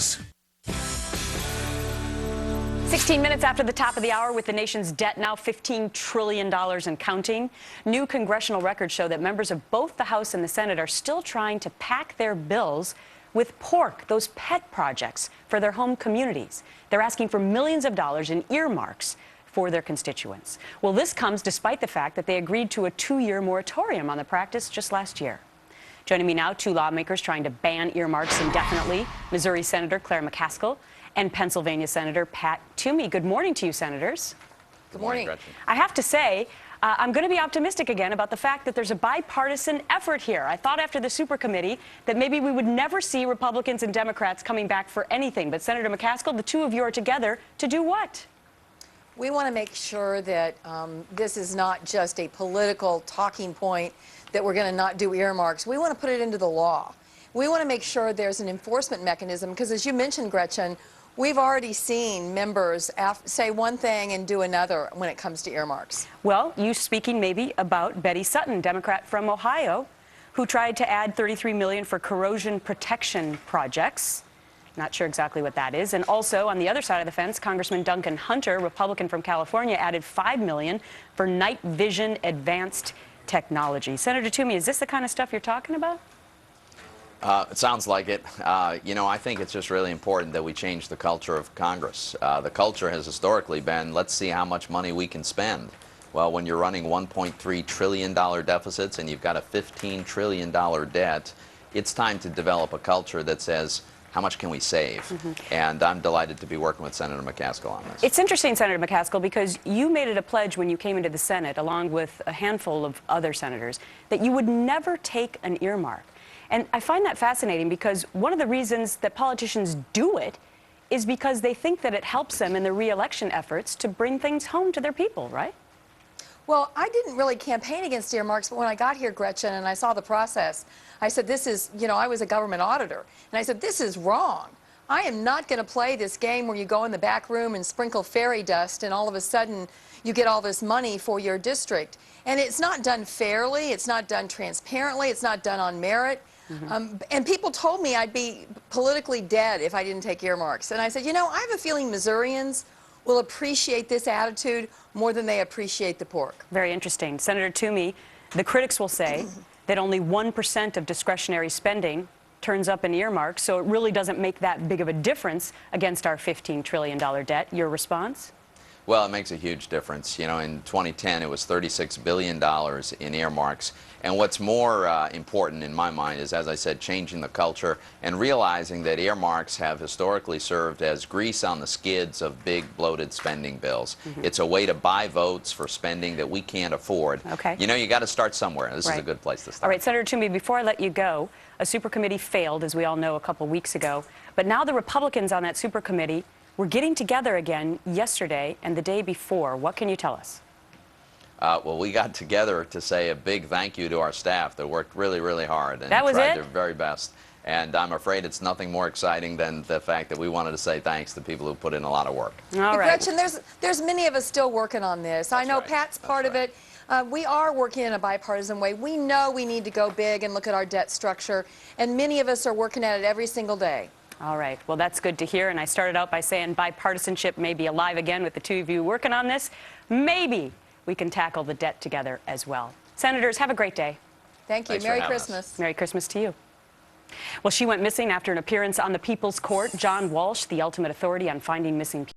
News. 16 minutes after the top of the hour, with the nation's debt now $15 trillion and counting, new congressional records show that members of both the House and the Senate are still trying to pack their bills with pork, those pet projects for their home communities. They're asking for millions of dollars in earmarks for their constituents. Well, this comes despite the fact that they agreed to a 2-year moratorium on the practice just last year. Joining me now, 2 lawmakers trying to ban earmarks indefinitely, Missouri Senator Claire McCaskill and Pennsylvania Senator Pat Toomey. Good morning to you, senators. Good morning. I have to say, I'm going to be optimistic again about the fact that there's a bipartisan effort here. I thought after the super committee that maybe we would never see Republicans and Democrats coming back for anything. But Senator McCaskill, the two of you are together to do what? We want to make sure that this is not just a political talking point that we're going to not do earmarks. We want to put it into the law. We want to make sure there's an enforcement mechanism because, as you mentioned, Gretchen, we've already seen members say one thing and do another when it comes to earmarks. Well, you speaking maybe about Betty Sutton, Democrat from Ohio, who tried to add $33 million for corrosion protection projects. Not sure exactly what that is. And also, on the other side of the fence, Congressman Duncan Hunter, Republican from California, added $5 million for night vision advanced technology. Senator Toomey, is this the kind of stuff you're talking about? It sounds like it. You know, I think it's just really important that we change the culture of Congress. The culture has historically been, let's see how much money we can spend. Well, when you're running $1.3 trillion deficits and you've got a $15 trillion debt, it's time to develop a culture that says, how much can we save? And I'm delighted to be working with Senator McCaskill on this. It's interesting, Senator McCaskill, because you made it a pledge when you came into the Senate, along with a handful of other senators, that you would never take an earmark. And I find that fascinating because one of the reasons that politicians do it is because they think that it helps them in their re-election efforts to bring things home to their people, right? Well, I didn't really campaign against earmarks, but when I got here, Gretchen, and I saw the process, I said, this is, you know, I was a government auditor, and I said, this is wrong. I am not going to play this game where you go in the back room and sprinkle fairy dust and all of a sudden you get all this money for your district. And it's not done fairly, it's not done transparently, it's not done on merit. And people told me I'd be politically dead if I didn't take earmarks. And I said, you know, I have a feeling Missourians will appreciate this attitude more than they appreciate the pork. Very interesting. Senator Toomey, the critics will say that only 1% of discretionary spending turns up in earmarks, so it really doesn't make that big of a difference against our $15 trillion debt. Your response? Well, it makes a huge difference. You know, in 2010, it was $36 billion in earmarks. And what's more important in my mind is, as I said, changing the culture and realizing that earmarks have historically served as grease on the skids of big, bloated spending bills. It's a way to buy votes for spending that we can't afford. Okay. You know, you got to start somewhere. This is a good place to start. All right, Senator Toomey, before I let you go, a super committee failed, as we all know, a couple weeks ago. But now the Republicans on that super committee were getting together again yesterday and the day before. What can you tell us? Well, we got together to say a big thank you to our staff that worked really, really hard and That was tried it? their very best. And I'm afraid it's nothing more exciting than the fact that we wanted to say thanks to people who put in a lot of work. All right. Gretchen, there's many of us still working on this. I know right. Pat's part of it. We are working in a bipartisan way. We know we need to go big and look at our debt structure, and many of us are working at it every single day. All right. Well, that's good to hear. And I started out by saying bipartisanship may be alive again with the two of you working on this. Maybe we can tackle the debt together as well. Senators, have a great day. Thank you. Thanks for Merry having us. Christmas. Merry Christmas to you. Well, she went missing after an appearance on the People's Court. John Walsh, the ultimate authority on finding missing people.